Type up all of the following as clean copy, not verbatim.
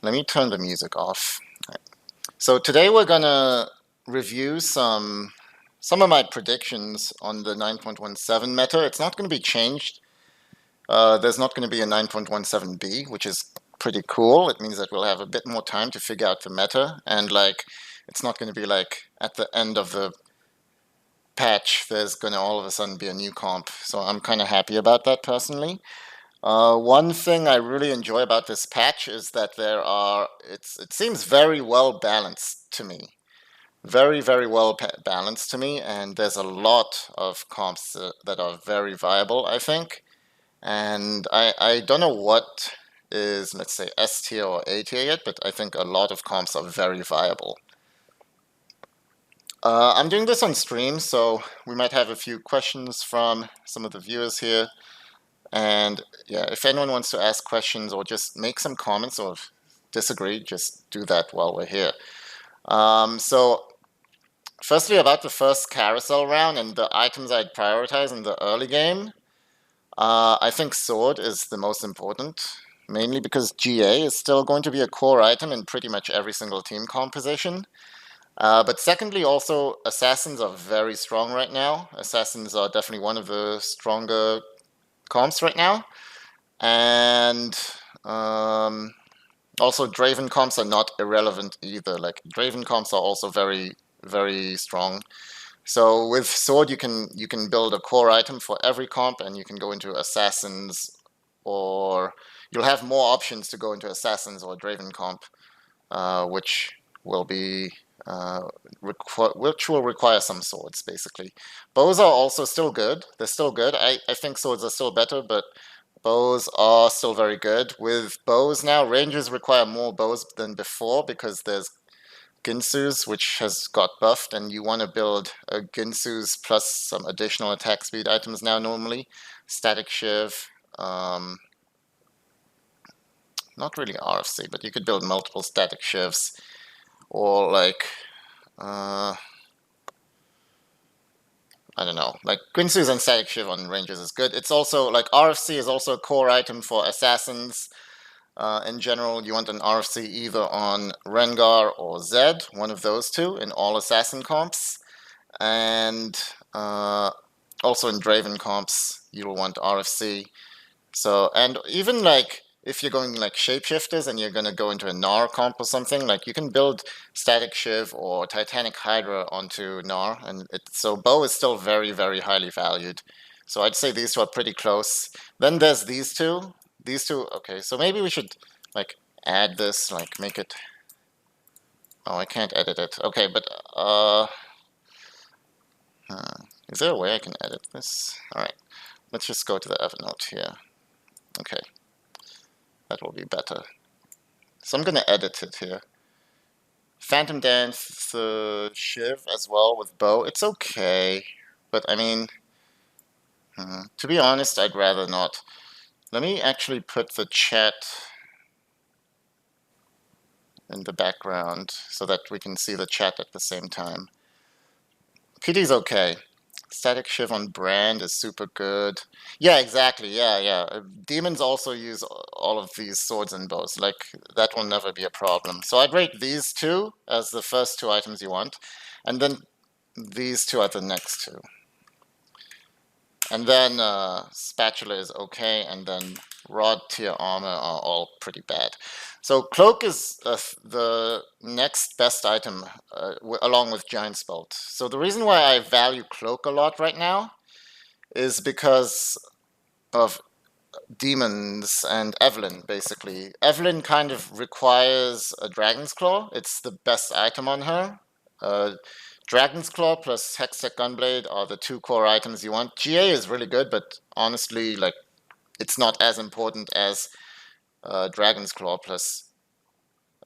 let me turn the music off. So today we're gonna review some of my predictions on the 9.17 meta. It's not going to be changed. There's not going to be a 9.17b, which is pretty cool. It means that we'll have a bit more time to figure out the meta, and like, it's not going to be like at the end of the patch, there's going to all of a sudden be a new comp. So I'm kind of happy about that personally. One thing I really enjoy about this patch is that it seems very well balanced to me. Very, very well balanced to me, and there's a lot of comps that are very viable, I think. And I don't know what is, let's say, S tier or A tier yet, but I think a lot of comps are very viable. I'm doing this on stream, so we might have a few questions from some of the viewers here. And yeah, if anyone wants to ask questions or just make some comments or disagree, just do that while we're here. So firstly, about the first carousel round and the items I'd prioritize in the early game, I think sword is the most important, mainly because GA is still going to be a core item in pretty much every single team composition. But secondly, also, assassins are very strong right now. Assassins are definitely one of the stronger comps right now. And also, Draven comps are not irrelevant either. Like, Draven comps are also very, very strong. So with sword, you can build a core item for every comp, and you can go into assassins, or you'll have more options to go into assassins or Draven comp, which will be which will require some swords, basically. Bows are also still good. They're still good. I think swords are still better, but bows are still very good. With bows now, rangers require more bows than before because there's Ginsu's, which has got buffed, and you want to build a Ginsu's plus some additional attack speed items now normally. Static Shiv, not really RFC, but you could build multiple Static Shivs, or like, I don't know, like Ginsu's and Static Shiv on Rangers is good. It's also, like, RFC is also a core item for Assassins. In general, you want an RFC either on Rengar or Zed, one of those two, in all Assassin comps. And also in Draven comps, you'll want RFC. So, and even like, if you're going like Shapeshifters and you're going to go into a Gnar comp or something, like you can build Static Shiv or Titanic Hydra onto Gnar. And so Bow is still very, very highly valued. So I'd say these two are pretty close. Then there's these two. These two, okay, so maybe we should, like, add this, like, make it... Oh, I can't edit it. Okay, but, is there a way I can edit this? Alright, let's just go to the Evernote here. Okay, that will be better. So I'm gonna edit it here. Phantom Dance, Shiv as well with Bow. It's okay, but I mean, to be honest, I'd rather not. Let me actually put the chat in the background so that we can see the chat at the same time. PD's okay. Static Shiv on Brand is super good. Yeah, exactly. Yeah. Demons also use all of these swords and bows. Like, that will never be a problem. So I'd rate these two as the first two items you want, and then these two are the next two. And then Spatula is okay, and then Rod tier armor are all pretty bad. So Cloak is the next best item along with Giant's Bolt. So the reason why I value Cloak a lot right now is because of demons and Evelyn, basically. Evelyn kind of requires a Dragon's Claw. It's the best item on her. Dragon's Claw plus Hextech Gunblade are the two core items you want. GA is really good, but honestly, like, it's not as important as Dragon's Claw plus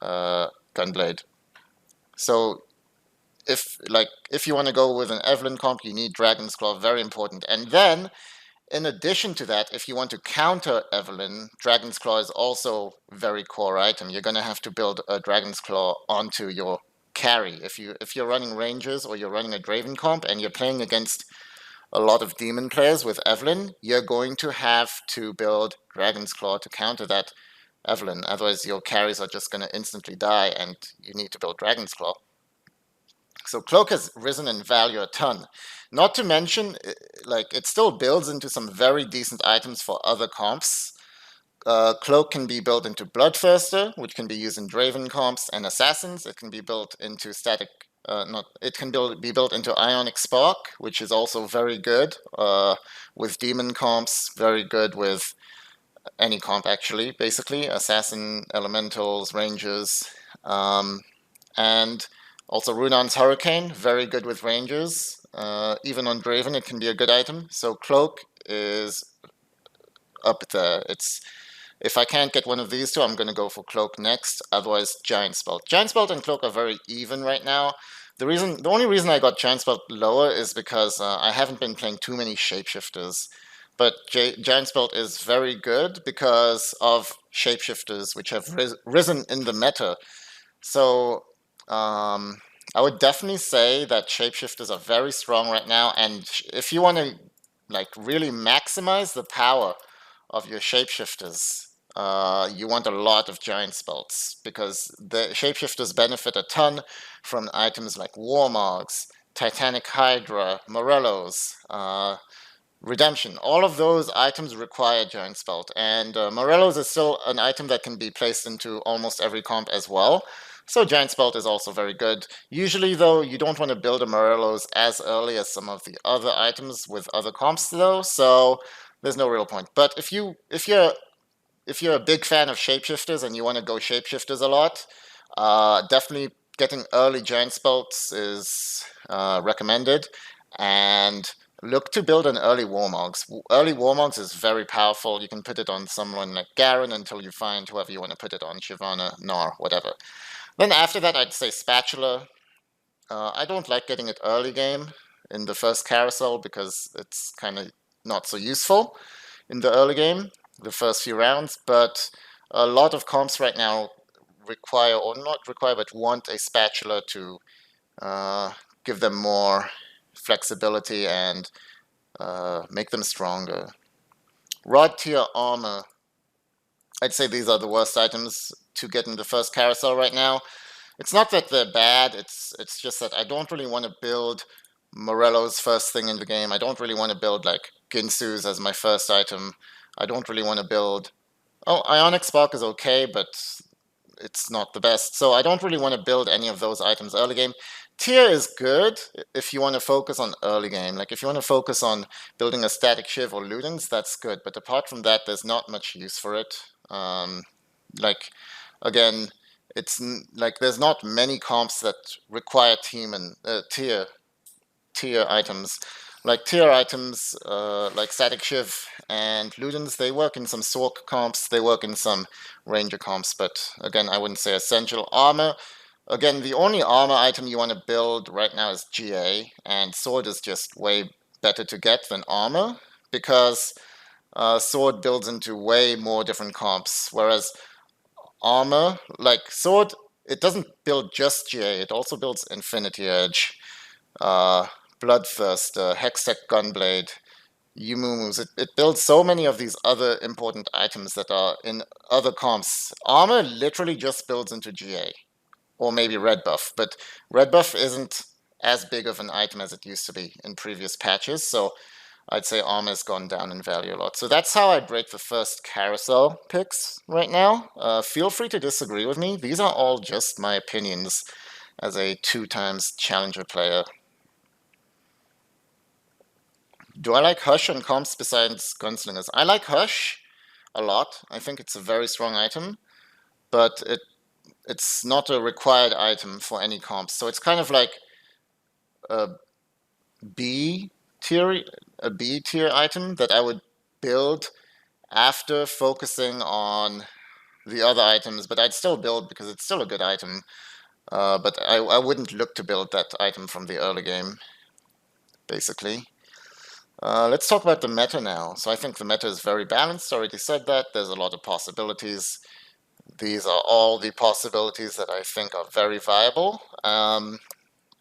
Gunblade. So if you want to go with an Evelyn comp, you need Dragon's Claw, very important. And then, in addition to that, if you want to counter Evelyn, Dragon's Claw is also very core item. You're going to have to build a Dragon's Claw onto your carry. If you're running Rangers or you're running a Draven comp and you're playing against a lot of demon players with Evelyn, you're going to have to build Dragon's Claw to counter that Evelyn. Otherwise, your carries are just going to instantly die, and you need to build Dragon's Claw. So Cloak has risen in value a ton. Not to mention, like, it still builds into some very decent items for other comps. Cloak can be built into Bloodthirster, which can be used in Draven comps and Assassins. It can be built into static. Not. It can be built into Ionic Spark, which is also very good with Demon comps. Very good with any comp actually. Basically, Assassin, Elementals, Rangers, and also Runan's Hurricane. Very good with Rangers. Even on Draven, it can be a good item. So Cloak is up there. It's if I can't get one of these two, I'm going to go for Cloak next. Otherwise, Giant Spelt. Giant Spelt and Cloak are very even right now. The only reason I got Giant Spelt lower is because I haven't been playing too many Shapeshifters. But Giant Spelt is very good because of Shapeshifters, which have risen in the meta. So I would definitely say that Shapeshifters are very strong right now. And if you want to like really maximize the power of your Shapeshifters, you want a lot of Giant Spelts because the Shapeshifters benefit a ton from items like Warmogs, Titanic Hydra, Morellos, Redemption. All of those items require Giant Spelt, and Morellos is still an item that can be placed into almost every comp as well. So Giant Spelt is also very good. Usually, though, you don't want to build a Morellos as early as some of the other items with other comps, though. So there's no real point. But if you're a big fan of Shapeshifters and you want to go Shapeshifters a lot, definitely getting early Giant Spelts is recommended. And look to build an early Warmogs. Early Warmogs is very powerful. You can put it on someone like Garen until you find whoever you want to put it on, Shyvana, Gnar, whatever. Then after that, I'd say Spatula. I don't like getting it early game in the first carousel because it's kind of not so useful in the early game, the first few rounds, but a lot of comps right now require, or not require, but want a spatula to give them more flexibility and make them stronger. Rod tier armor. I'd say these are the worst items to get in the first carousel right now. It's not that they're bad, it's just that I don't really want to build Morello's first thing in the game. I don't really want to build like Ginsu's as my first item. I don't really want to build... Oh, Ionic Spark is okay, but it's not the best. So I don't really want to build any of those items early game. Tier is good if you want to focus on early game. Like if you want to focus on building a static Shiv or Ludens, that's good. But apart from that, there's not much use for it. Like, again, it's like there's not many comps that require team and tier items. Like tier items, like Static Shiv and Ludens, they work in some Sork comps, they work in some Ranger comps, but again, I wouldn't say essential. Armor, again, the only armor item you want to build right now is GA, and Sword is just way better to get than armor, because Sword builds into way more different comps, whereas armor, like Sword, it doesn't build just GA, it also builds Infinity Edge, Bloodthirster, Hextech Gunblade, Yumumus. It builds so many of these other important items that are in other comps. Armor literally just builds into GA, or maybe Red Buff, but Red Buff isn't as big of an item as it used to be in previous patches, so I'd say armor has gone down in value a lot. So that's how I break the first carousel picks right now. Feel free to disagree with me. These are all just my opinions as a 2x challenger player. Do I like Hush on comps besides Gunslingers? I like Hush a lot. I think it's a very strong item, but it's not a required item for any comps. So it's kind of like a B tier, a B tier item that I would build after focusing on the other items, but I'd still build because it's still a good item. But I wouldn't look to build that item from the early game, basically. Let's talk about the meta now. So I think the meta is very balanced. I already said that. There's a lot of possibilities. These are all the possibilities that I think are very viable. And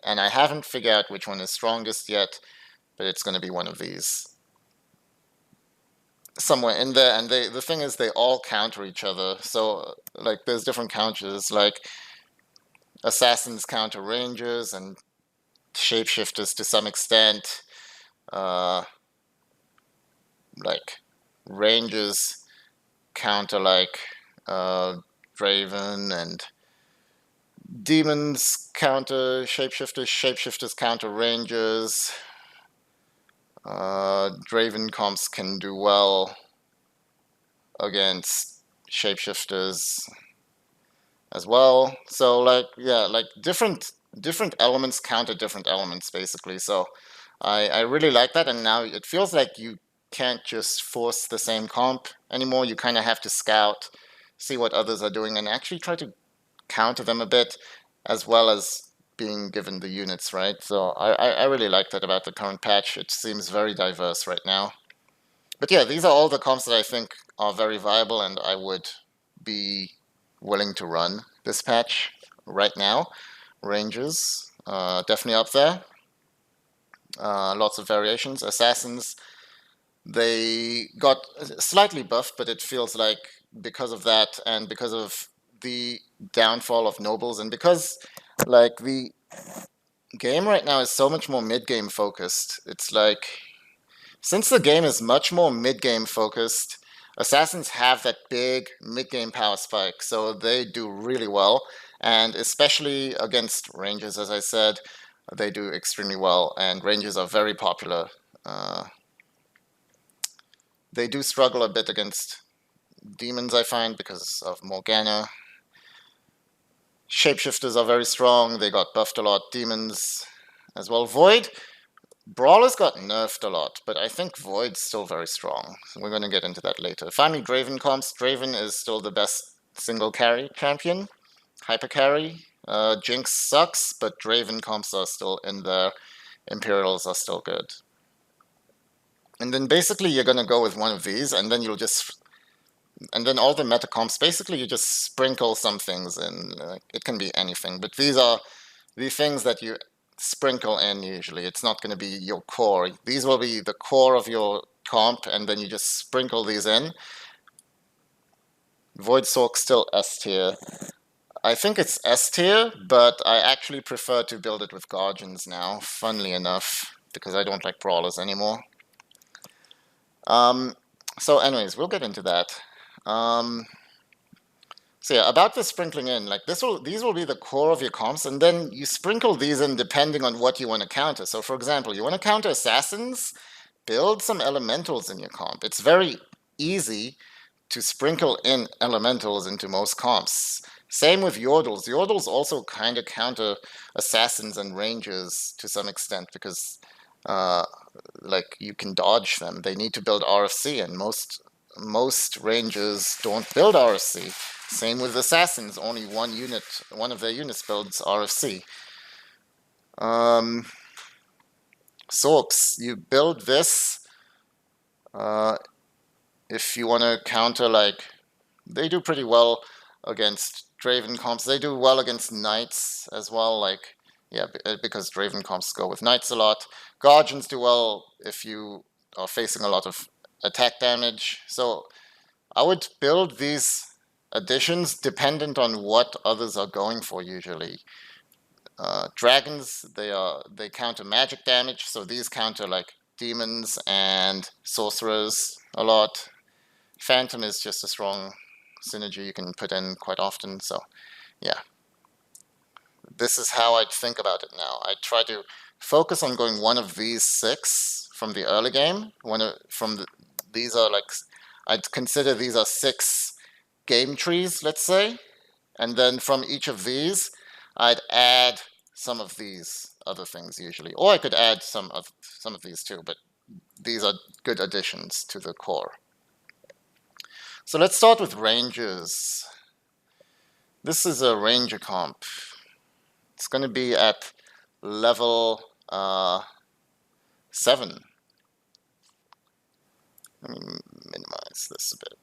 I haven't figured out which one is strongest yet, but it's going to be one of these. somewhere in there, and the thing is they all counter each other. So like there's different counters, like assassins counter rangers and shapeshifters to some extent. Uh, like rangers counter like uh, Draven, and demons counter shapeshifters. Shapeshifters counter rangers. Draven comps can do well against shapeshifters as well. So like yeah, like different elements counter different elements basically. So I really like that, and now it feels like you can't just force the same comp anymore. You kind of have to scout, see what others are doing, and actually try to counter them a bit, as well as being given the units, right? So I really like that about the current patch. It seems very diverse right now. But yeah, these are all the comps that I think are very viable, and I would be willing to run this patch right now. Rangers, definitely up there. Lots of variations. Assassins, they got slightly buffed, but it feels like because of that and because of the downfall of nobles, and because like the game right now is so much more mid-game focused. It's like since the game is much more mid-game focused, assassins have that big mid-game power spike, so they do really well, and especially against rangers, as I said, they do extremely well, and rangers are very popular. Uh, they do struggle a bit against demons, I find, because of Morgana. Shapeshifters are very strong. They got buffed a lot. Demons as well. Void, Brawlers got nerfed a lot, but I think Void's still very strong. So we're going to get into that later. Finally, Draven comps. Draven is still the best single carry champion. Hyper carry. Jinx sucks, but Draven comps are still in there. Imperials are still good. And then basically you're going to go with one of these, and then you'll just and then all the meta comps, basically you just sprinkle some things in. It can be anything, but these are the things that you sprinkle in usually. It's not going to be your core. These will be the core of your comp, and then you just sprinkle these in. Void Sork still S tier. I think it's S tier, but I actually prefer to build it with Guardians now, funnily enough, because I don't like Brawlers anymore. So anyways, we'll get into that. So yeah, about the sprinkling in, like these will be the core of your comps, and then you sprinkle these in depending on what you want to counter. So for example, you want to counter assassins, build some elementals in your comp. It's very easy to sprinkle in elementals into most comps. Same with Yordles. Yordles also kind of counter assassins and rangers to some extent because uh, like you can dodge them. They need to build RFC, and most rangers don't build RFC. Same with assassins. Only one of their units builds RFC. Sorks, you build this if you want to counter, like they do pretty well against Draven comps. They do well against knights as well. Like yeah, because Draven comps go with knights a lot. Guardians do well if you are facing a lot of attack damage. So I would build these additions dependent on what others are going for usually. Dragons, they counter magic damage, so these counter like demons and sorcerers a lot. Phantom is just a strong synergy you can put in quite often, so yeah. This is how I'd think about it now. I try to focus on going one of these 6 from the early game. These are like, I'd consider these are 6 game trees, let's say, and then from each of these, I'd add some of these other things usually, or I could add some of these too. But these are good additions to the core. So let's start with rangers. This is a ranger comp. It's going to be at level 7. Let me minimize this a bit.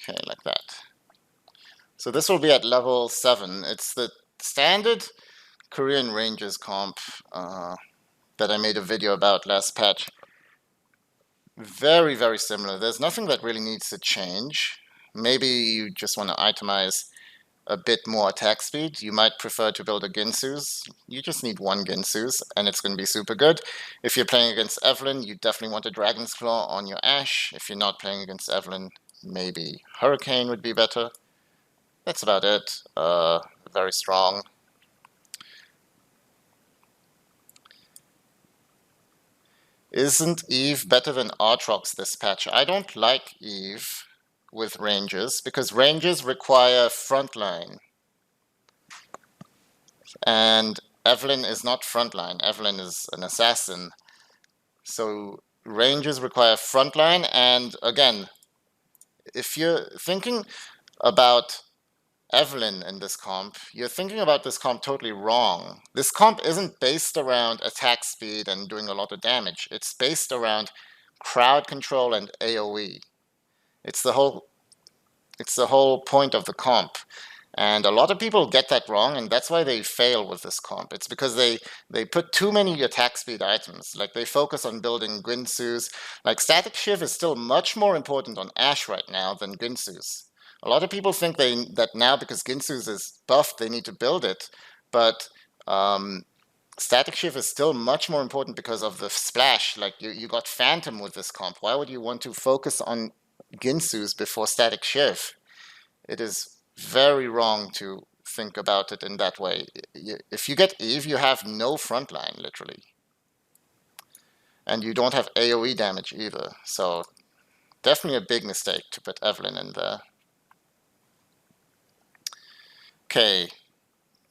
Okay, like that. So this will be at level 7. It's the standard Korean Rangers comp that I made a video about last patch. Very, very similar. There's nothing that really needs to change. Maybe you just want to itemize a bit more attack speed. You might prefer to build a Ginsu's. You just need one Ginsu's, and it's going to be super good. If you're playing against Evelyn, you definitely want a Dragon's Claw on your Ash. If you're not playing against Evelyn, maybe Hurricane would be better. That's about it. Very strong. Isn't Eve better than Aatrox this patch? I don't like Eve with ranges because ranges require frontline. And Evelyn is not frontline. Evelyn is an assassin. So ranges require frontline. And again, if you're thinking about Evelyn in this comp, you're thinking about this comp totally wrong. This comp isn't based around attack speed and doing a lot of damage. It's based around crowd control and AoE. It's the whole point of the comp. And a lot of people get that wrong, and that's why they fail with this comp. It's because they put too many attack speed items. Like, they focus on building Guinsu's. Like, Static Shiv is still much more important on Ashe right now than Guinsu's. A lot of people think that now because Ginsu's is buffed, they need to build it. But Static Shiv is still much more important because of the splash. Like, you got Phantom with this comp. Why would you want to focus on Ginsu's before Static Shiv? It is very wrong to think about it in that way. If you get Eve, you have no frontline, literally. And you don't have AoE damage either. So definitely a big mistake to put Evelyn in there. Okay.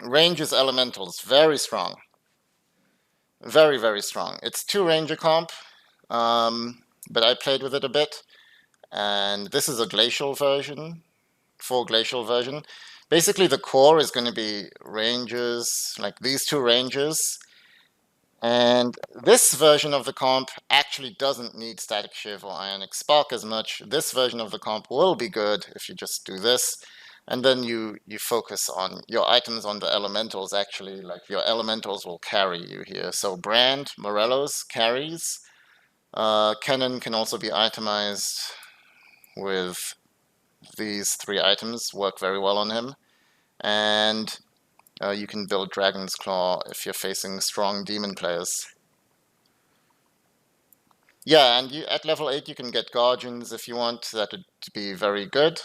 Ranges Elementals, very strong. Very, very strong. It's 2 Ranger comp, but I played with it a bit. And this is a glacial version. Full glacial version. Basically, the core is going to be ranges, like these 2 ranges. And this version of the comp actually doesn't need Static Shiv or Ionic Spark as much. This version of the comp will be good if you just do this. And then you focus on your items on the elementals, actually. Like, your elementals will carry you here. So Brand, Morello's carries. Cannon can also be itemized with these 3 items, work very well on him. And you can build Dragon's Claw if you're facing strong demon players. Yeah, and at level 8 you can get Guardians if you want. That would be very good.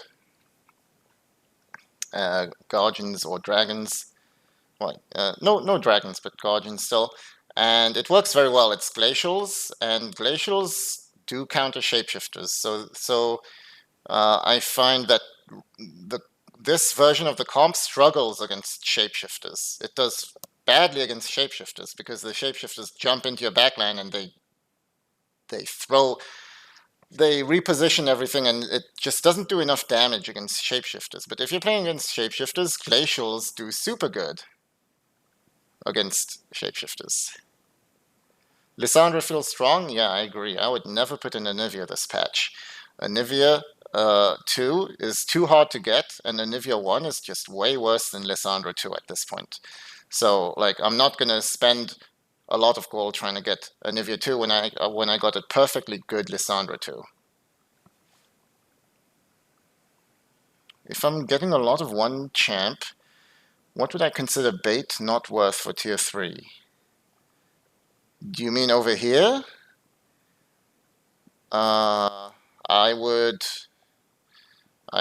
Guardians or Dragons. Well, no Dragons, but Guardians still. And it works very well. It's Glacials, and Glacials do counter Shapeshifters. So I find that this version of the comp struggles against Shapeshifters. It does badly against Shapeshifters because the Shapeshifters jump into your backline and they reposition everything, and it just doesn't do enough damage against Shapeshifters. But if you're playing against Shapeshifters, Glacials do super good against Shapeshifters. Lissandra feels strong? Yeah, I agree. I would never put in Anivia this patch. Anivia 2 is too hard to get, and Anivia 1 is just way worse than Lissandra 2 at this point. So, like, I'm not going to spend a lot of gold trying to get Anivia 2 when I got a perfectly good Lissandra 2. If I'm getting a lot of one champ, what would I consider bait not worth for tier 3? Do you mean over here? I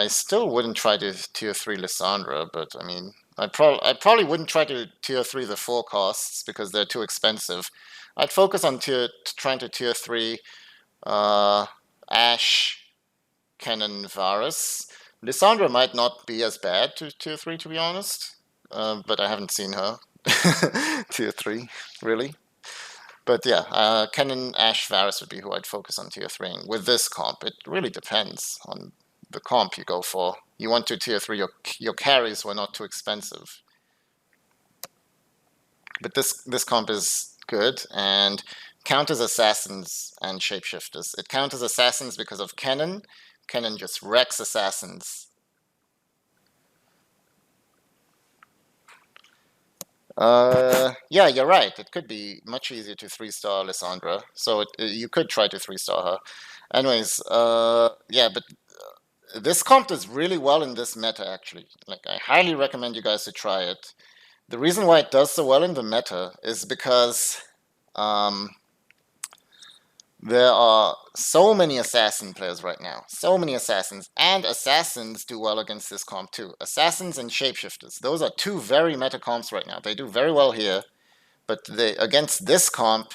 still wouldn't try to tier 3 Lissandra, but I mean, I probably wouldn't try to tier 3 the forecasts because they're too expensive. I'd focus on trying to tier 3 Ashe, Cannon, Varus. Lissandra might not be as bad to tier 3, to be honest, but I haven't seen her tier 3, really. But yeah, Cannon, Ashe, Varus would be who I'd focus on tier 3ing. With this comp, it really depends on the comp you go for. You want to tier 3, your carries were not too expensive. But this comp is good, and counters assassins and shapeshifters. It counters assassins because of Cannon. Cannon just wrecks assassins. Yeah, you're right. It could be much easier to three-star Lissandra, so you could try to three-star her. Anyways, yeah, but this comp does really well in this meta, actually. Like, I highly recommend you guys to try it. The reason why it does so well in the meta is because um, there are so many assassin players right now. So many assassins. And assassins do well against this comp too. Assassins and shapeshifters. Those are two very meta comps right now. They do very well here. But against this comp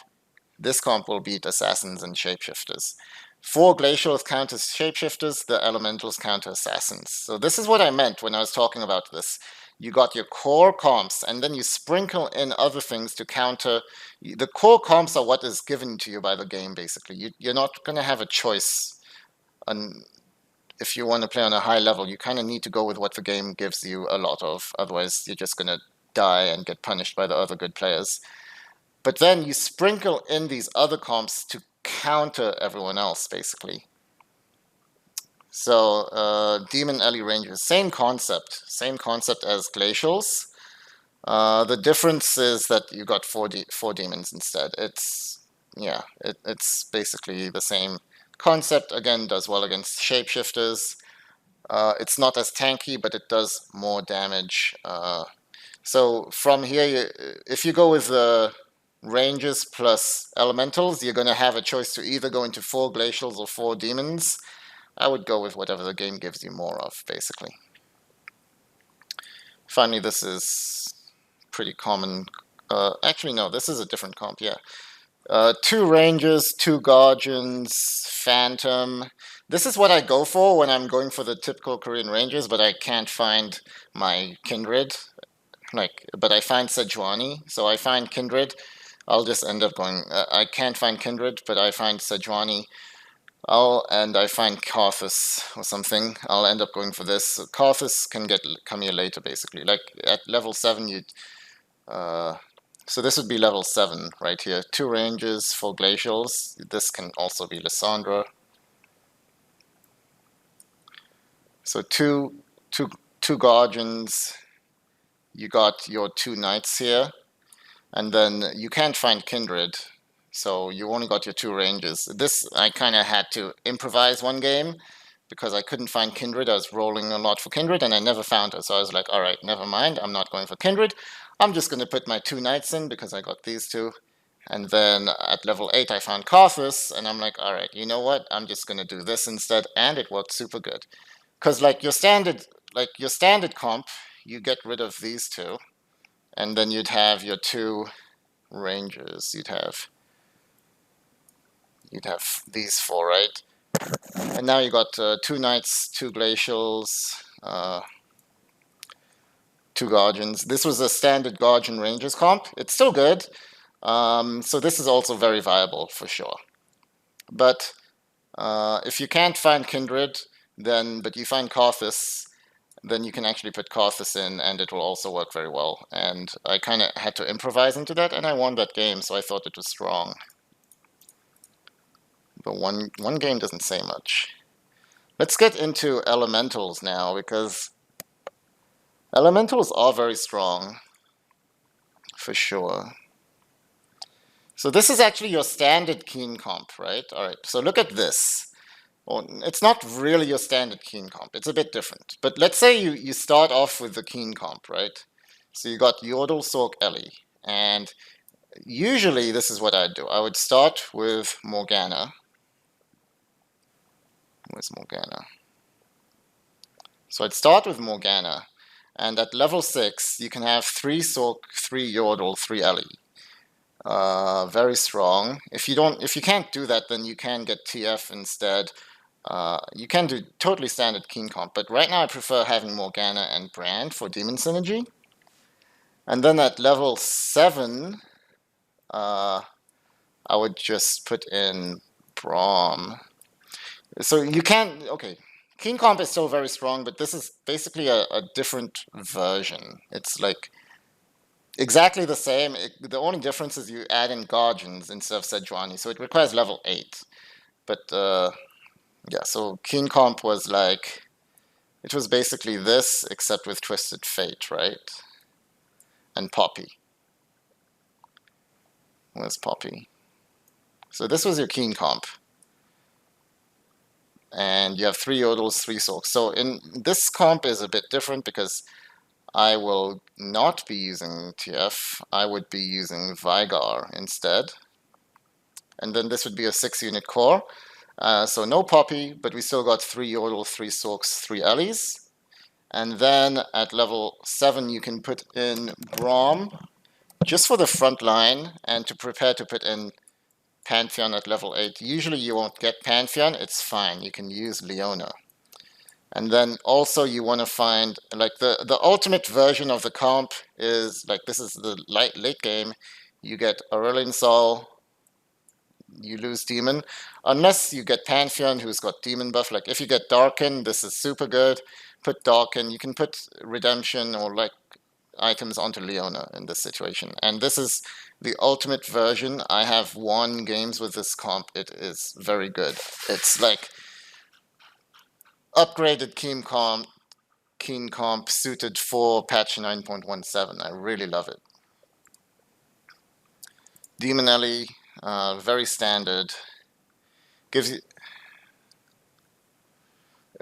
will beat assassins and shapeshifters. 4 glacials counter shapeshifters, the elementals counter assassins. So this is what I meant when I was talking about this. You got your core comps, and then you sprinkle in other things to counter. The core comps are what is given to you by the game, basically. You're not going to have a choice. And if you want to play on a high level, you kind of need to go with what the game gives you a lot of. Otherwise, you're just going to die and get punished by the other good players. But then you sprinkle in these other comps to counter everyone else, basically. So Demon Alley Rangers, same concept as Glacials. The difference is that you got four demons instead. It's basically the same concept. Again, does well against shapeshifters. It's not as tanky, but it does more damage. So from here, if you go with the ranges plus elementals, you're going to have a choice to either go into 4 glacials or 4 demons. I would go with whatever the game gives you more of, basically. Finally, this is pretty common. Actually, no, this is a different comp, yeah. 2 ranges, 2 guardians, phantom. This is what I go for when I'm going for the typical Korean ranges, but I can't find my kindred. But I find Sejuani, so I find kindred. I'll just end up going. I can't find kindred, but I find Sejuani. And I find Karthus or something. I'll end up going for this. Karthus can come here later, basically. Like at level 7, you. So this would be level 7 right here. 2 ranges, 4 glacials. This can also be Lissandra. So two guardians. You got your 2 knights here, and then you can't find kindred, so you only got your 2 ranges. This I kind of had to improvise one game because I couldn't find kindred. I was rolling a lot for kindred and I never found her, so I was like, all right, never mind, I'm not going for kindred. I'm just going to put my 2 knights in because I got these 2. And then at level 8 I found Karthus, and I'm like, all right, you know what, I'm just going to do this instead, and it worked super good. Because like your standard comp, you get rid of these 2, and then you'd have your 2 ranges. You'd have these 4, right? And now you got 2 knights, 2 glacials, 2 guardians. This was a standard guardian rangers comp. It's still good. So this is also very viable for sure. But if you can't find kindred, but you find Karthus, then you can actually put Karthus in, and it will also work very well. And I kind of had to improvise into that, and I won that game, so I thought it was strong. But one game doesn't say much. Let's get into elementals now, because elementals are very strong, for sure. So this is actually your standard keen comp, right? All right, so look at this. Well, it's not really your standard keen comp. It's a bit different. But let's say you start off with the keen comp, right? So you got Yordle, Sork, Ellie. And usually this is what I'd do. I would start with Morgana. Where's Morgana? So I'd start with Morgana. And at level 6, you can have 3 Sork, 3 Yordle, 3 Ellie. Very strong. If you can't do that, then you can get TF instead. You can do totally standard keen comp, but right now I prefer having Morgana and Brand for demon synergy. And then at level 7, I would just put in Braum. So you can, okay, keen comp is still very strong, but this is basically a different version. It's like exactly the same. The only difference is you add in Guardians instead of Sejuani, so it requires level 8. But yeah, so Keen Comp was like, it was basically this, except with Twisted Fate, right? And Poppy. Where's Poppy? So this was your Keen comp. And you have 3 Yodels, 3 Sorks. So in this comp is a bit different because I will not be using TF. I would be using Vigar instead. And then this would be a 6-unit core. So no Poppy, but we still got 3 Yodels, 3 Sorks, 3 Ellies. And then at level 7, you can put in Braum just for the front line and to prepare to put in Pantheon at level 8. Usually you won't get Pantheon, it's fine. You can use Leona. And then also you want to find, like the ultimate version of the comp is, like this is the late game, you get Aurelion Sol, you lose Demon, unless you get Pantheon who's got Demon buff. Like if you get Darken, this is super good. Put Darken, you can put Redemption or like items onto Leona in this situation. And this is the ultimate version. I have won games with this comp. It is very good. It's like upgraded Keen comp suited for patch 9.17. I really love it. Demon Ellie, very standard. Gives you.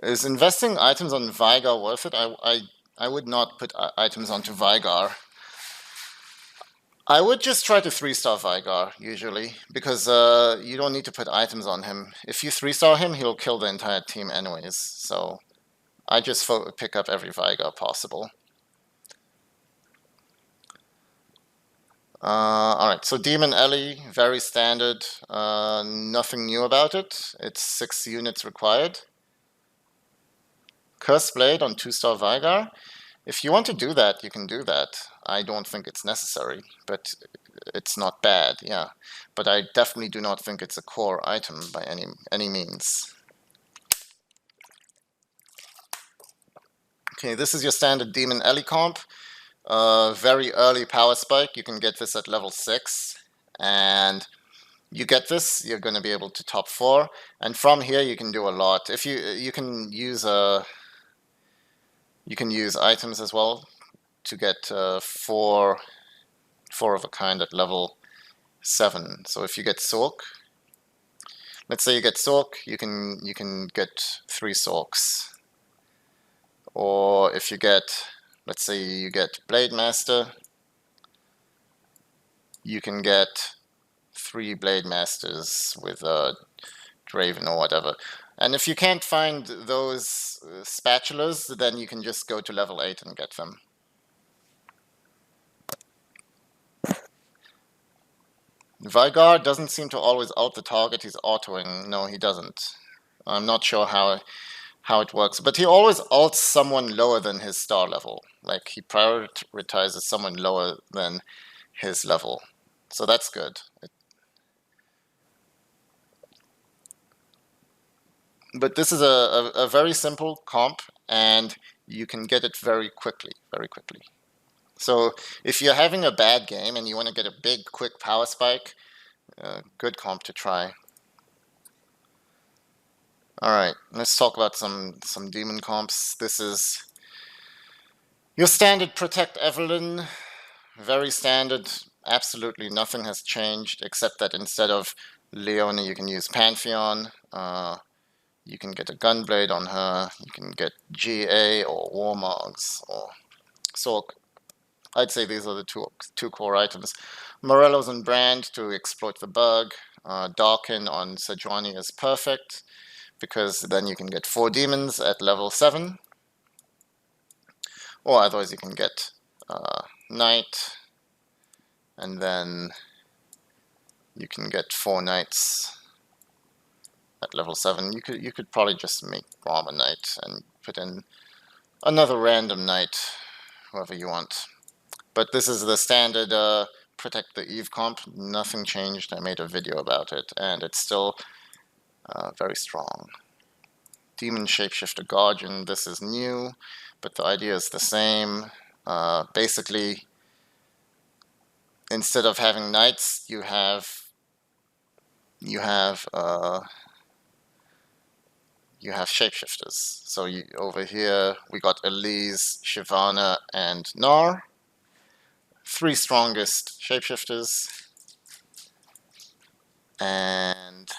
Is investing items on Vigar worth it? I would not put items onto Vigar. I would just try to 3-star Vigar, usually, because you don't need to put items on him. If you 3-star him, he'll kill the entire team anyways, so I just pick up every Vigar possible. Alright, so Demon Ellie, very standard, nothing new about it. It's 6 units required. Curse Blade on 2-star Vigar. If you want to do that, you can do that. I don't think it's necessary, but it's not bad, yeah. But I definitely do not think it's a core item by any means. Okay, this is your standard Demon Ellie comp. Very early power spike. You can get this at level 6. And you get this, you're going to be able to top 4. And from here, you can do a lot. If you can use items as well to get 4 of a kind at level 7. So if you get Sork, let's say you get Sork, you can get 3 Sorks. Or if you get, let's say you get Blade Master, you can get 3 Blade Masters with Draven or whatever. And if you can't find those spatulas, then you can just go to level 8 and get them. Vigar doesn't seem to always ult the target he's autoing. No, he doesn't. I'm not sure how it works, but he always ults someone lower than his star level. Like he prioritizes someone lower than his level. So that's good. But this is a very simple comp, and you can get it very quickly, very quickly. So if you're having a bad game and you want to get a big, quick power spike, good comp to try. All right, let's talk about some demon comps. This is your standard Protect Evelyn, very standard. Absolutely nothing has changed except that instead of Leona, you can use Pantheon. You can get a Gunblade on her. You can get GA or Warmogs or Sork. I'd say these are the two core items. Morello's and Brand to exploit the bug. Darken on Sejuani is perfect, because then you can get 4 demons at level 7. Or otherwise you can get Knight, and then you can get 4 Knights at level 7. You could probably just make Braum a Knight and put in another random Knight, whoever you want. But this is the standard Protect the Eve comp. Nothing changed. I made a video about it, and it's still very strong. Demon Shapeshifter Guardian, this is new, but the idea is the same. Basically, instead of having knights, you have shapeshifters. So over here we got Elise, Shyvana, and Gnar. 3 strongest shapeshifters. And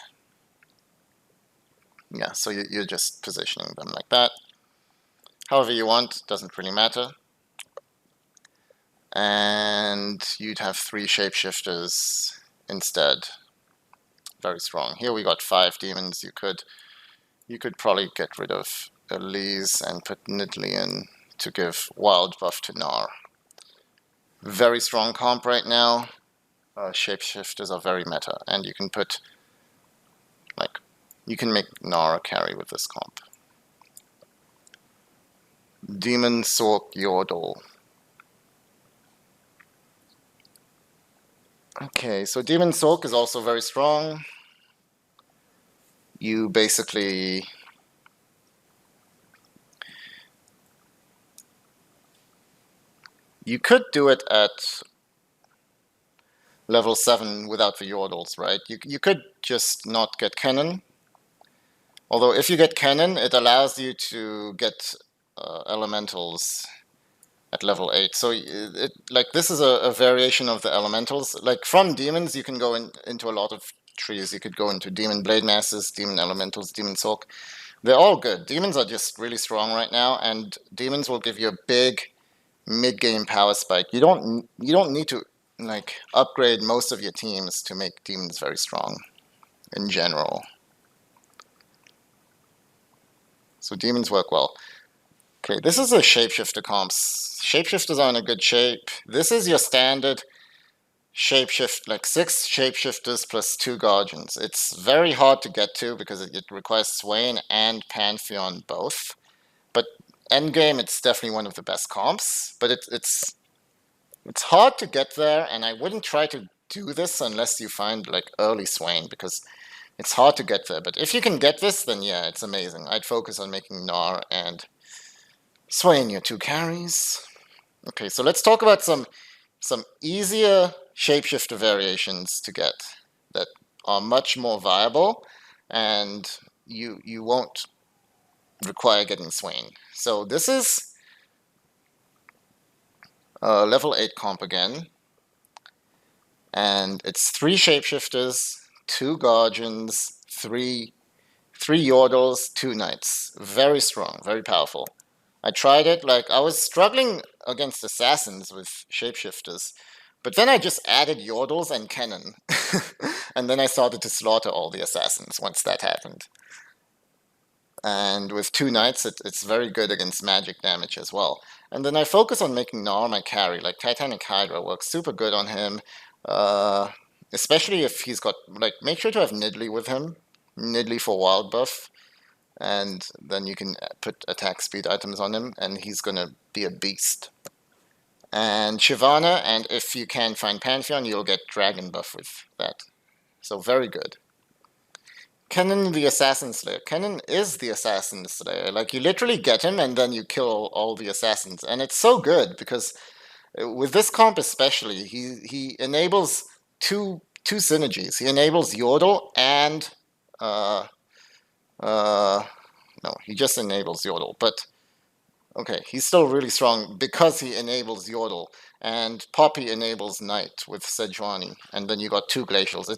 yeah, so you're just positioning them like that. However you want, doesn't really matter. And you'd have 3 shapeshifters instead. Very strong. Here we got 5 demons. You could probably get rid of Elise and put Nidalee in to give wild buff to Gnar. Very strong comp right now. Shapeshifters are very meta, and you can put, like, you can make Gnar a carry with this comp. Demon Sork Yordle. Okay, so Demon Sork is also very strong. You basically you could do it at level 7 without the Yordles, right? You could just not get cannon. Although if you get cannon, it allows you to get elementals at level 8. So like this is a variation of the elementals. Like from demons, you can go into a lot of trees. You could go into demon blade masses, demon elementals, demon sork. They're all good. Demons are just really strong right now, and demons will give you a big mid-game power spike. You don't need to like upgrade most of your teams to make demons very strong in general. So demons work well. Okay, this is a shapeshifter comps. Shapeshifters are in a good shape. This is your standard shapeshift, like 6 shapeshifters plus 2 guardians. It's very hard to get to because it requires Swain and Pantheon both. But endgame, it's definitely one of the best comps. But it's hard to get there, and I wouldn't try to do this unless you find like early Swain, because it's hard to get there. But if you can get this, then yeah, it's amazing. I'd focus on making Gnar and Swain your 2 carries. Okay, so let's talk about some easier shapeshifter variations to get that are much more viable, and you won't require getting Swain. So this is level 8 comp again, and it's 3 shapeshifters, 2 guardians, 3 Yordles, 2 knights. Very strong, very powerful. I tried it, like, I was struggling against assassins with shapeshifters, but then I just added Yordles and cannon, and then I started to slaughter all the assassins once that happened. And with 2 knights, it's very good against magic damage as well. And then I focus on making Gnar my carry, like Titanic Hydra works super good on him, especially if he's got, like, make sure to have Nidalee with him, Nidalee for wild buff, and then you can put attack speed items on him, and he's gonna be a beast. And Shyvana, and if you can find Pantheon, you'll get dragon buff with that. So very good. Kennen the Assassin Slayer. Kennen is the Assassin Slayer. Like, you literally get him, and then you kill all the assassins. And it's so good, because with this comp especially, he enables two synergies. He enables Yordle and no, he just enables Yordle, but okay, he's still really strong because he enables Yordle, and Poppy enables Knight with Sejuani, and then you got 2 Glacials.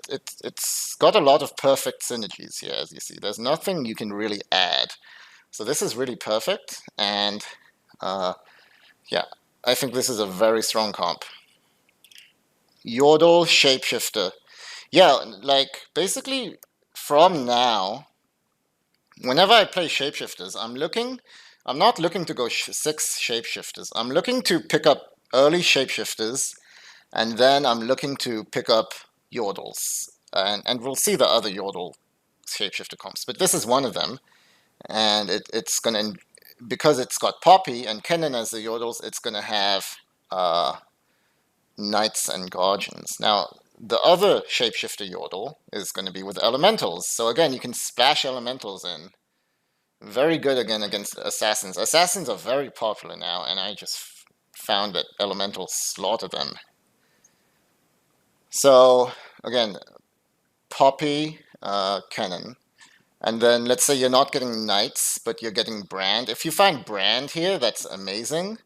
It's got a lot of perfect synergies here, as you see. There's nothing you can really add. So this is really perfect, and yeah, I think this is a very strong comp. Yordle Shapeshifter. Yeah, like, basically, from now, whenever I play shapeshifters, I'm not looking to go 6 shapeshifters. I'm looking to pick up early shapeshifters, and then I'm looking to pick up Yordles. And we'll see the other Yordle shapeshifter comps, but this is one of them. And it's going to, because it's got Poppy and Kennen as the Yordles, it's going to have Knights and Guardians. Now, the other shapeshifter Yordle is going to be with Elementals. So again, you can splash Elementals in. Very good again against assassins. Assassins are very popular now, and I just found that Elementals slaughter them. So again, Poppy, Cannon. And then let's say you're not getting Knights, but you're getting Brand. If you find Brand here, that's amazing.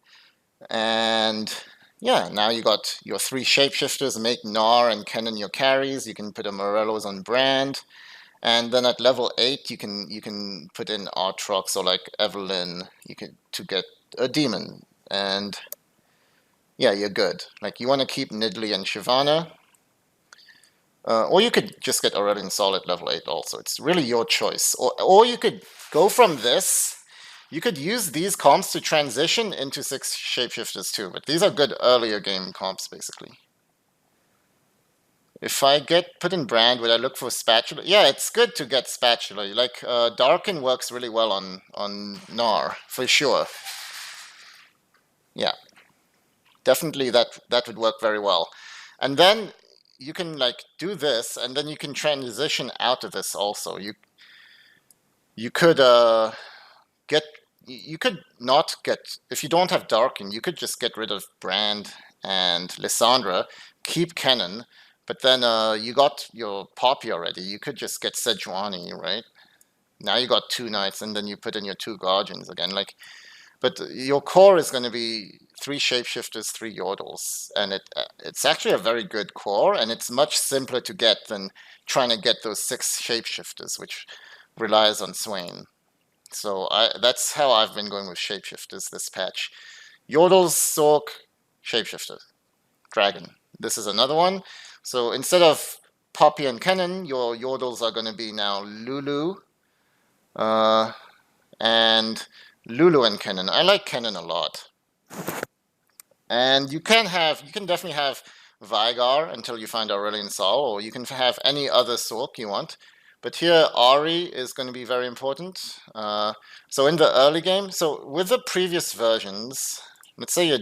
And Yeah, now you got your three shapeshifters, make Gnar and Kennen your carries. You can put a Morellos on Brand. And then at level 8 you can put in Aatrox or like Evelyn you can to get a demon. And yeah, you're good. Like you want to keep Nidalee and Shyvana. Or you could just get Aurelion Sol at level 8 also. It's really your choice. Or you could go from this. You could use these comps to transition into 6 shapeshifters too, but these are good earlier game comps basically. If I get put in Brand, would I look for Spatula? Yeah, it's good to get Spatula. Like Darken works really well on Gnar for sure. Yeah, definitely that would work very well. And then you can like do this, and then you can transition out of this also. You could get you could not get if you don't have Darken, you could just get rid of Brand and Lysandra, keep Kennen, but then you got your Poppy already. You could just get Sejuani, right? Now you got 2 knights, and then you put in your 2 guardians again. Like, but your core is going to be 3 shapeshifters, 3 yordles, and it's actually a very good core, and it's much simpler to get than trying to get those 6 shapeshifters, which relies on Swain. So that's how I've been going with shapeshifters this patch. Yordles, Sork, shapeshifter, dragon. This is another one. So instead of Poppy and Kennen, your Yordles are going to be now Lulu uh, and Lulu and Kennen. I like Kennen a lot. And you can definitely have Vigar until you find Aurelion Sol, or you can have any other Sork you want. But here, Ari is going to be very important. So in the early game, so with the previous versions, let's say you're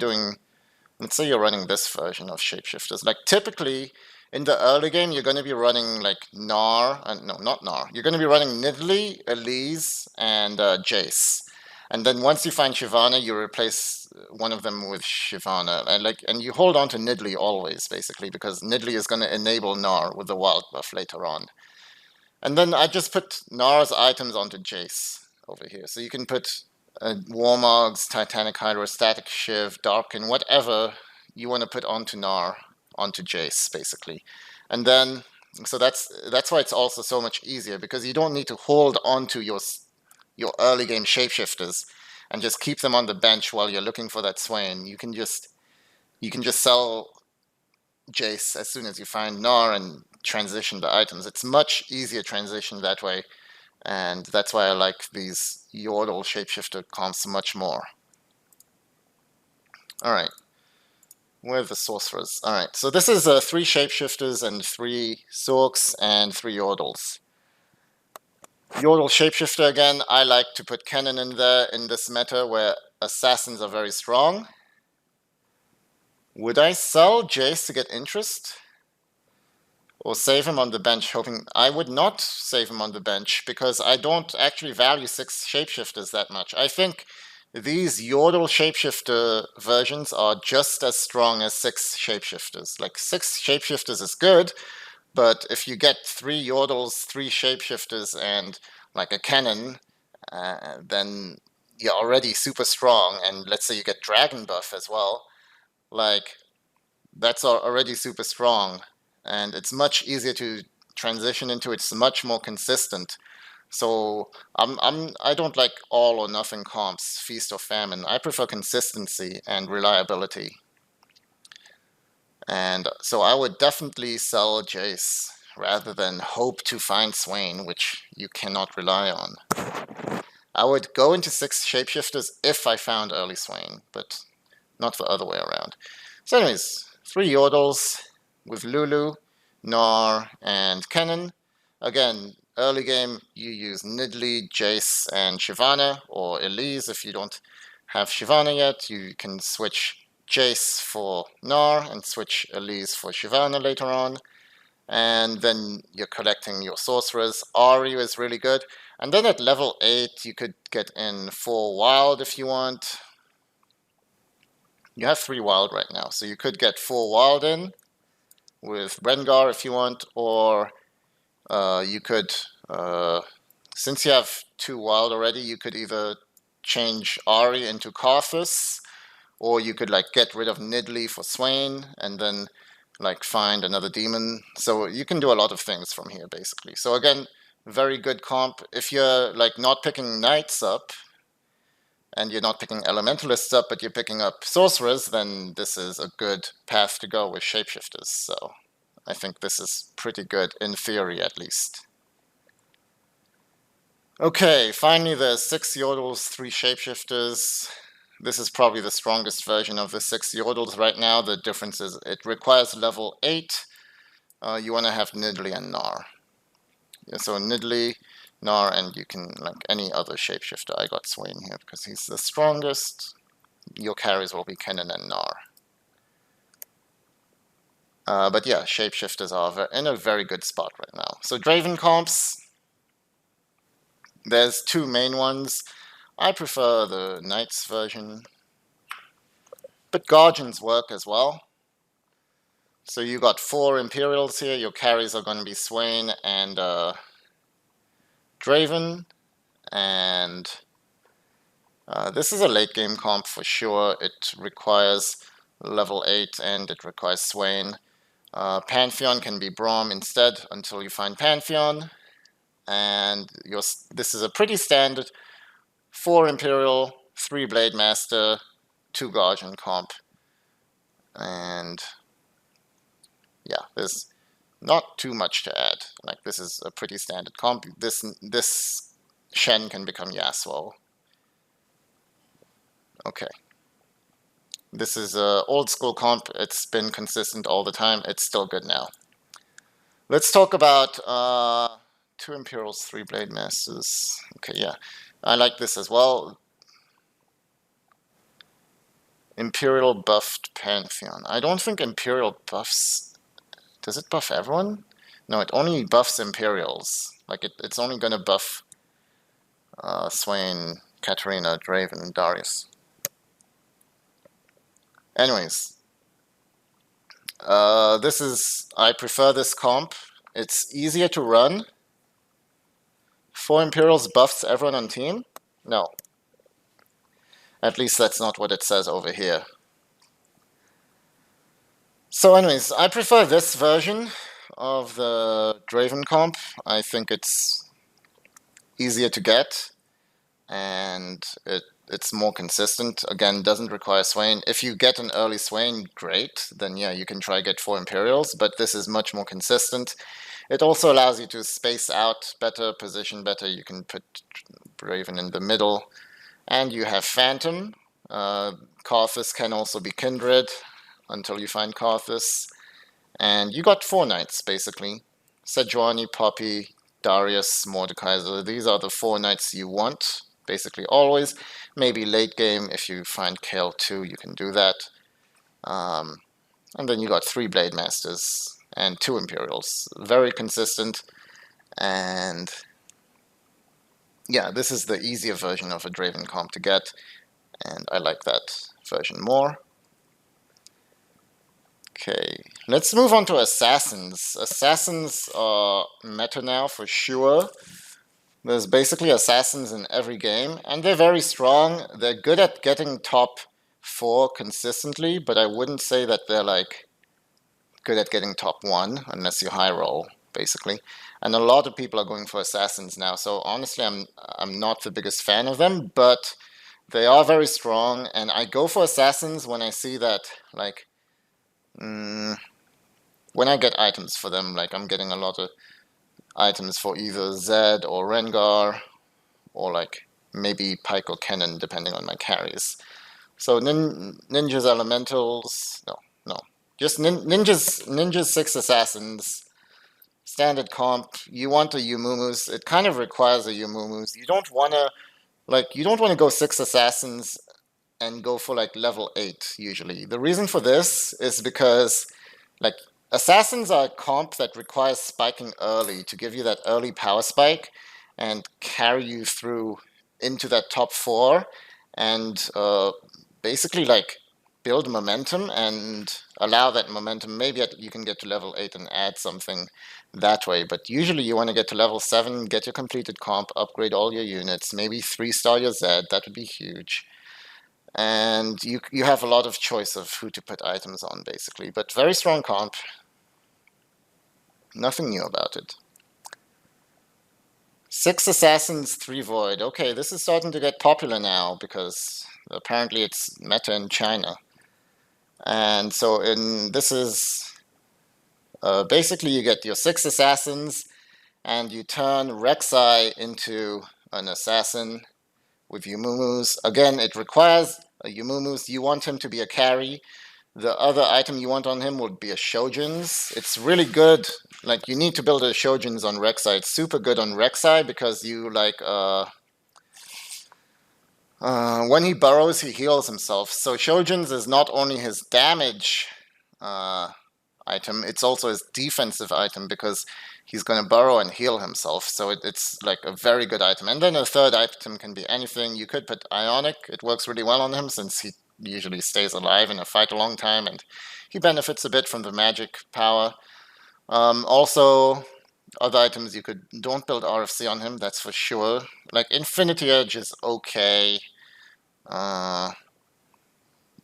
running this version of shapeshifters. Like typically in the early game, you're going to be running like Gnar, and no, not Gnar. You're going to be running Nidalee, Elise, and Jace. And then once you find Shyvana, you replace one of them with Shyvana, and you hold on to Nidalee always, basically, because Nidalee is going to enable Gnar with the wild buff later on. And then I just put Gnar's items onto Jace over here, so you can put Warmogs, Titanic Hydra, Static Shiv, Darkin, whatever you want to put onto Gnar, onto Jace, basically. And then, so that's why it's also so much easier, because you don't need to hold onto your early game shapeshifters and just keep them on the bench while you're looking for that Swain. You can just sell Jace as soon as you find Gnar and transition the items. It's much easier transition that way, and that's why I like these Yordle shapeshifter comps much more. Alright, where are the sorcerers? Alright, so this is 3 shapeshifters and 3 Sorks and 3 Yordles. Yordle shapeshifter again, I like to put Kennen in there in this meta where assassins are very strong. Would I sell Jace to get interest? Or save him on the bench, hoping... I would not save him on the bench, because I don't actually value 6 shapeshifters that much. I think these Yordle shapeshifter versions are just as strong as 6 shapeshifters. Like, 6 shapeshifters is good, but if you get 3 Yordles, 3 shapeshifters, and like a cannon, then you're already super strong, and let's say you get dragon buff as well, like, that's already super strong, and it's much easier to transition into. It's much more consistent. So I don't like all or nothing comps, feast or famine. I prefer consistency and reliability. And so I would definitely sell Jace rather than hope to find Swain, which you cannot rely on. I would go into 6 shapeshifters if I found early Swain, but not the other way around. So anyways, 3 Yordles with Lulu, Gnar, and Kennen. Again, early game, you use Nidalee, Jace, and Shyvana, or Elise if you don't have Shyvana yet. You can switch Jace for Gnar and switch Elise for Shyvana later on. And then you're collecting your sorcerers. Ari is really good. And then at level 8, you could get in 4 wild if you want. You have 3 wild right now, so you could get 4 wild in with Rengar if you want, or you could, since you have 2 wild already, you could either change Ari into Karthus, or you could like get rid of Nidalee for Swain and then like find another demon. So you can do a lot of things from here basically. So again, very good comp. If you're like not picking knights up and you're not picking elementalists up, but you're picking up sorcerers, then this is a good path to go with shapeshifters. So I think this is pretty good in theory at least. Okay, finally there's 6 Yordles, 3 shapeshifters. This is probably the strongest version of the 6 Yordles right now. The difference is it requires level 8. You want to have Nidalee and Gnar. Yeah, so Nidalee, Gnar, and you can, like any other shapeshifter. I got Swain here because he's the strongest. Your carries will be Kennen and Gnar. But yeah, shapeshifters are in a very good spot right now. So Draven comps, there's 2 main ones. I prefer the Knights version, but Guardians work as well. So you got 4 Imperials here. Your carries are going to be Swain and Draven, and this is a late game comp for sure. It requires level 8 and it requires Swain. Pantheon can be Braum instead until you find Pantheon. And this is a pretty standard 4 Imperial, 3 Blade Master, 2 Guardian comp. And yeah, there's not too much to add. Like, this is a pretty standard comp. This Shen can become Yasuo. Okay. This is an old school comp. It's been consistent all the time. It's still good now. Let's talk about 2 Imperials, 3 Blade Masters. Okay, yeah. I like this as well. Imperial buffed Pantheon. I don't think Imperial buffs... Does it buff everyone? No, it only buffs Imperials. Like, it's only gonna buff Swain, Katarina, Draven, and Darius. Anyways, I prefer this comp. It's easier to run. 4 Imperials buffs everyone on team? No. At least that's not what it says over here. So anyways, I prefer this version of the Draven comp. I think it's easier to get, and it's more consistent. Again, doesn't require Swain. If you get an early Swain, great. Then yeah, you can try get 4 Imperials, but this is much more consistent. It also allows you to space out better, position better. You can put Draven in the middle, and you have Phantom. Karthus can also be Kindred until you find Karthus. And you got 4 knights, basically. Sejuani, Poppy, Darius, Mordekaiser. These are the 4 knights you want, basically always. Maybe late game, if you find Kale 2, you can do that. And then you got 3 Blade Masters and 2 Imperials. Very consistent. And yeah, this is the easier version of a Draven comp to get. And I like that version more. Okay, let's move on to Assassins. Assassins are meta now for sure. There's basically Assassins in every game, and they're very strong. They're good at getting top 4 consistently, but I wouldn't say that they're like good at getting top 1 unless you high roll, basically. And a lot of people are going for Assassins now, so honestly I'm not the biggest fan of them, but they are very strong, and I go for Assassins when I see that, like, when I get items for them, like I'm getting a lot of items for either Zed or Rengar, or like maybe Pike or Kennen, depending on my carries. So ninjas, elementals, no, just ninjas 6 assassins, standard comp. You want a Yumumus. It kind of requires a Yumumus. You don't want to go 6 assassins and go for like level 8 usually. The reason for this is because like assassins are a comp that requires spiking early to give you that early power spike and carry you through into that top 4 and basically like build momentum and allow that momentum. Maybe you can get to level 8 and add something that way, but usually you want to get to level 7, get your completed comp, upgrade all your units, maybe 3-star your Zed. That would be huge. and you have a lot of choice of who to put items on, basically. But very strong comp. Nothing new about it. 6 assassins, 3 void. Okay, this is starting to get popular now because apparently it's meta in China. And so this is basically you get your 6 assassins and you turn Rek'Sai into an assassin with Yumumus. Again, it requires a Yumumus. You want him to be a carry. The other item you want on him would be a Shojin's. It's really good. Like, you need to build a Shojin's on Rek'Sai. It's super good on Rek'Sai because you, like, when he burrows, he heals himself. So Shojin's is not only his damage uh, item, it's also his defensive item because he's going to burrow and heal himself. So it's like a very good item. And then a third item can be anything. You could put Ionic. It works really well on him since he usually stays alive in a fight a long time, and he benefits a bit from the magic power. Also, other items you could don't build RFC on him, that's for sure. Like Infinity Edge is okay. Mana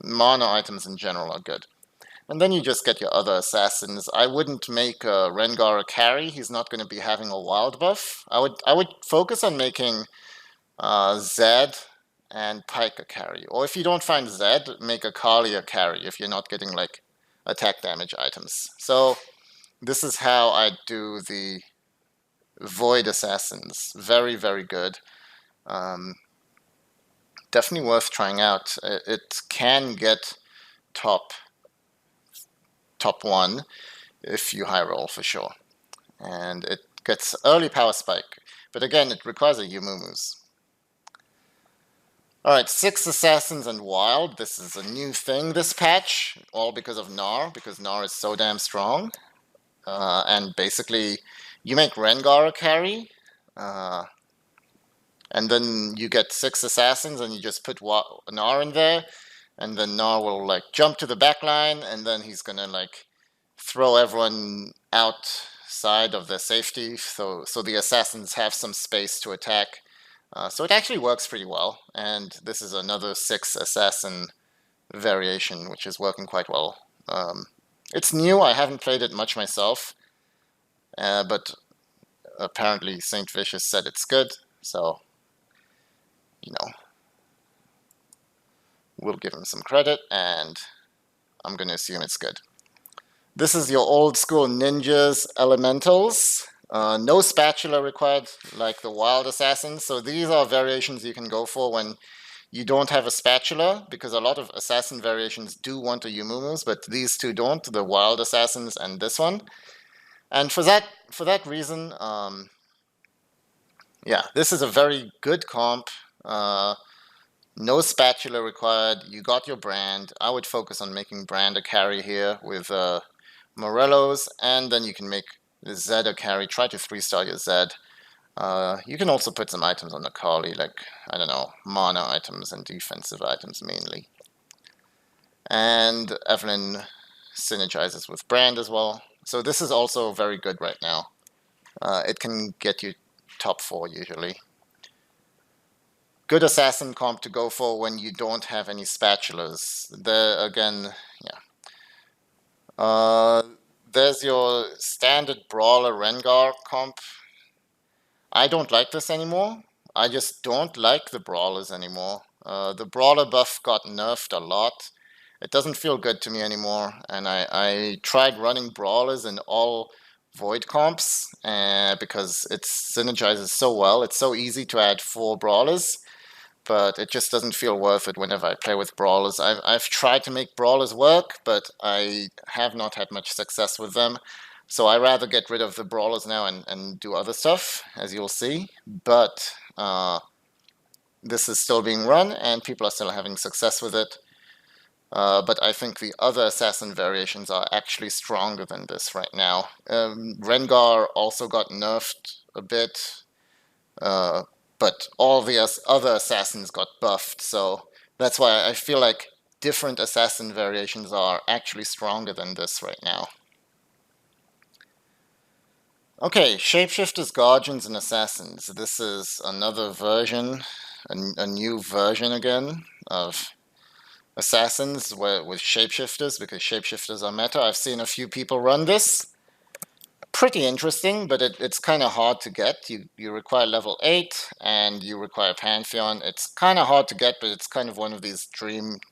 items in general are good. And then you just get your other assassins. I wouldn't make Rengar a carry. He's not going to be having a wild buff. I would focus on making Zed and Pyke a carry. Or if you don't find Zed, make a Kali a carry if you're not getting like attack damage items. So this is how I do the Void Assassins. Very, very good. Definitely worth trying out. It can get top 1 if you high roll for sure. And it gets early power spike. But again, it requires a Yumumus. Alright, 6 assassins and wild. This is a new thing this patch, all because of Gnar, because Gnar is so damn strong. And basically, you make Rengar a carry, and then you get 6 assassins and you just put Gnar in there, and then Gnar will like jump to the back line, and then he's gonna like throw everyone outside of their safety, so the assassins have some space to attack. So it actually works pretty well, and this is another 6 assassin variation, which is working quite well. It's new, I haven't played it much myself, but apparently Saint Vicious said it's good, so, you know, we'll give him some credit, and I'm going to assume it's good. This is your old school ninjas elementals. No spatula required like the wild assassins. So these are variations you can go for when you don't have a spatula, because a lot of assassin variations do want a Yumumus, but these two don't, the wild assassins and this one. And for that reason, yeah, this is a very good comp. No spatula required. You got your brand. I would focus on making brand a carry here with Morello's, and then you can make the Zed a carry. Try to 3-star your Zed. You can also put some items on the Kali, like, I don't know, mana items and defensive items mainly. And Evelyn synergizes with brand as well. So this is also very good right now. It can get you top 4 usually. Good assassin comp to go for when you don't have any spatulas. There again, yeah. There's your standard brawler Rengar comp. I don't like this anymore. I just don't like the brawlers anymore. The brawler buff got nerfed a lot. It doesn't feel good to me anymore, and I tried running brawlers in all void comps because it synergizes so well. It's so easy to add 4 brawlers, but it just doesn't feel worth it whenever I play with brawlers. I've tried to make brawlers work, but I have not had much success with them. So I rather get rid of the brawlers now and do other stuff, as you'll see. But this is still being run, and people are still having success with it. But I think the other assassin variations are actually stronger than this right now. Rengar also got nerfed a bit, but all the other assassins got buffed, so that's why I feel like different assassin variations are actually stronger than this right now. Okay, Shapeshifters, Guardians, and Assassins. This is another version, a new version again of assassins with shapeshifters, because shapeshifters are meta. I've seen a few people run this. Pretty interesting, but it's kind of hard to get. You require level 8 and you require Pantheon. It's kind of hard to get, but it's kind of one of these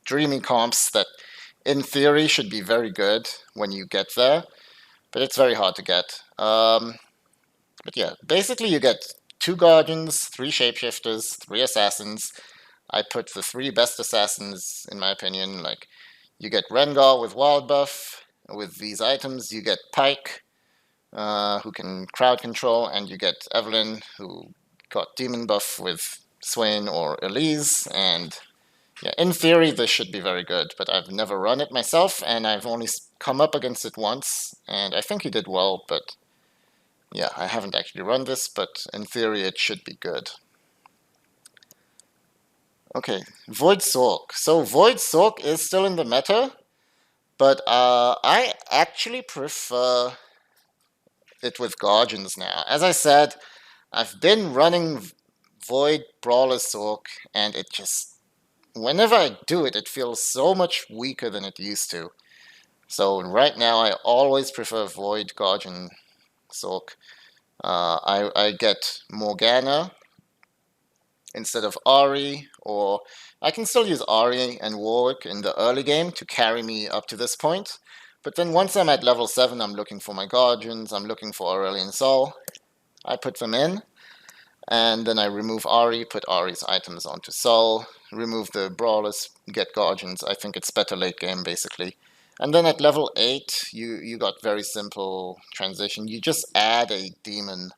dreamy comps that in theory should be very good when you get there, but it's very hard to get. But yeah, basically you get 2 Guardians, 3 Shapeshifters, 3 Assassins. I put the 3 best Assassins, in my opinion. Like, you get Rengar with Wild Buff. With these items, you get Pike, who can crowd control, and you get Evelyn, who got Demon Buff with Swain or Elise. And yeah, in theory, this should be very good, but I've never run it myself, and I've only come up against it once, and I think he did well, but yeah, I haven't actually run this, but in theory it should be good. Okay, Void Sork. So Void Sork is still in the meta, but I actually prefer it with Guardians now. As I said, I've been running Void Brawler Sork, and it just, whenever I do it, it feels so much weaker than it used to. So right now I always prefer Void Guardian Sork. I get Morgana instead of Ari, or I can still use Ari and Warwick in the early game to carry me up to this point. But then once I'm at level 7, I'm looking for my Guardians, I'm looking for Aurelion Sol. I put them in, and then I remove Ari, put Ari's items onto Sol, remove the Brawlers, get Guardians. I think it's better late game, basically. And then at level 8, you got very simple transition. You just add a demon.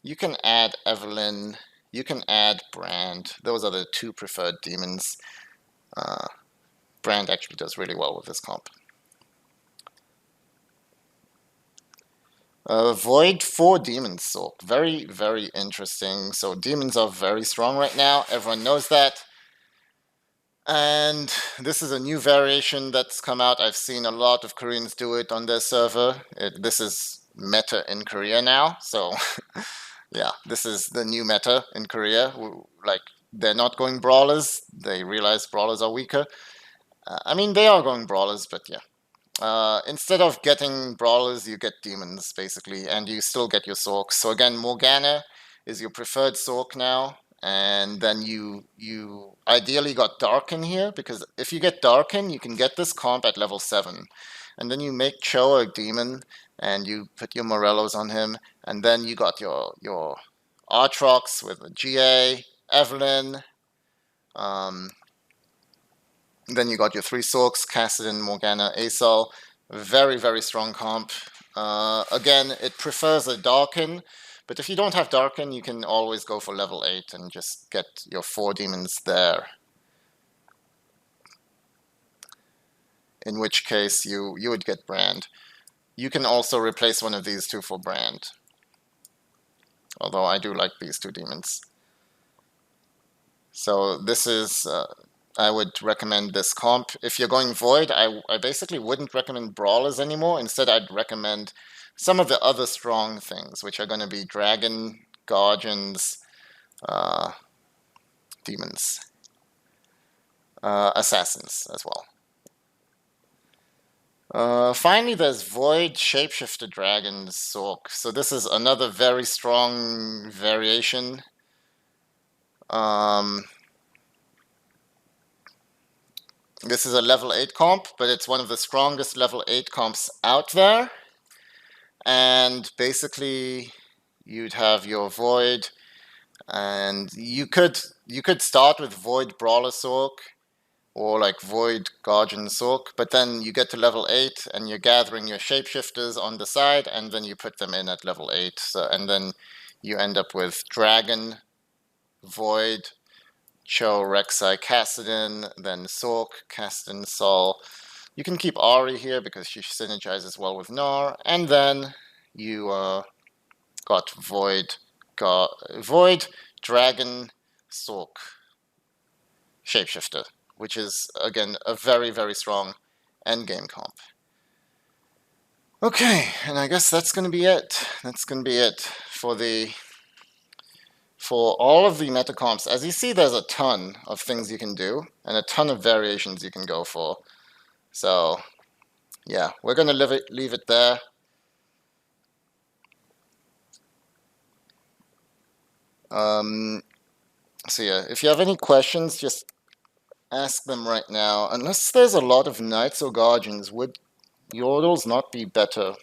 You can add Evelyn, you can add Brand. Those are the 2 preferred demons. Brand actually does really well with this comp. Void 4 Demon Sork. Very, very interesting. So demons are very strong right now. Everyone knows that. And this is a new variation that's come out. I've seen a lot of Koreans do it on their server. This is meta in Korea now. So yeah, this is the new meta in Korea. Like, they're not going brawlers. They realize brawlers are weaker. I mean, they are going brawlers, but yeah. Instead of getting brawlers, you get demons, basically, and you still get your Sorks. So again, Morgana is your preferred Sork now, and then you ideally got Darken here, because if you get Darken, you can get this comp at level 7. And then you make Cho a demon, and you put your Morellos on him, and then you got your Aatrox with a GA, Evelyn, then you got your 3 Sorks, Kassadin, Morgana, Asol. Very, very strong comp. Again, it prefers a Darken, but if you don't have Darken, you can always go for level 8 and just get your 4 demons there. In which case, you would get Brand. You can also replace one of these 2 for Brand. Although I do like these 2 demons. So this is... I would recommend this comp. If you're going Void, I basically wouldn't recommend Brawlers anymore. Instead, I'd recommend some of the other strong things, which are going to be Dragon, Guardians, Demons, Assassins as well. Finally, there's Void Shapeshifter Dragon Sork. So this is another very strong variation. This is a level 8 comp, but it's one of the strongest level 8 comps out there. And basically, you'd have your Void, and you could start with Void Brawler Sork, or like Void Guardian Sork, but then you get to level 8, and you're gathering your Shapeshifters on the side, and then you put them in at level 8. So, and then you end up with Dragon, Void, Cho, Rek'Sai, Kassadin, then Sork, Kassadin, Sol. You can keep Ari here because she synergizes well with Gnar, and then you got Void, Dragon, Sork, Shapeshifter, which is again a very, very strong endgame comp. Okay, and I guess that's gonna be it. That's gonna be it for the for all of the meta comps, as you see, there's a ton of things you can do and a ton of variations you can go for. So yeah, we're gonna leave it there. So yeah, if you have any questions, just ask them right now. Unless there's a lot of knights or guardians, would yordles not be better?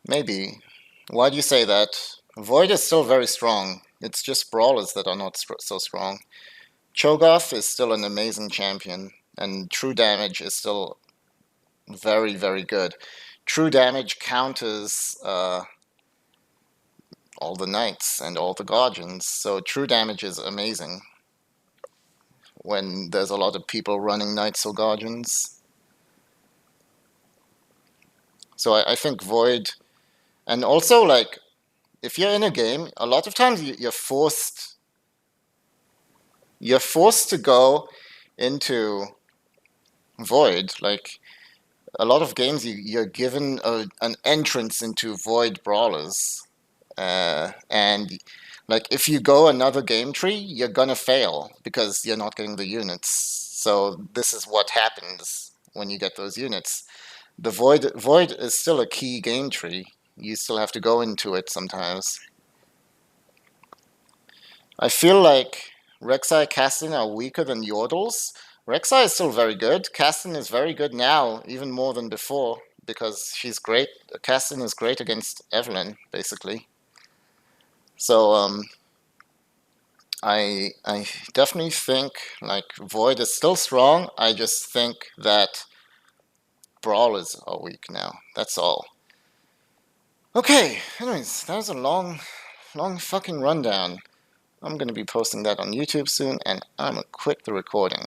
Maybe. Why do you say that? Void is still very strong. It's just brawlers that are not so strong. Cho'Gath is still an amazing champion, and true damage is still very, very good. True damage counters all the knights and all the guardians, so true damage is amazing when there's a lot of people running knights or guardians. So I think Void, and also like if you're in a game, a lot of times you're forced to go into Void. Like a lot of games, you're given an entrance into Void brawlers, and like if you go another game tree, you're gonna fail because you're not getting the units. So this is what happens when you get those units. The Void is still a key game tree. You still have to go into it sometimes. I feel like Rek'Sai, Castan are weaker than Yordles. Rek'Sai is still very good. Castan is very good now, even more than before, because she's great. Castan is great against Evelyn, basically. So I definitely think like Void is still strong. I just think that Brawlers are weak now. That's all. Okay. Anyways, that was a long fucking rundown. I'm going to be posting that on YouTube soon, and I'm going to quit the recording.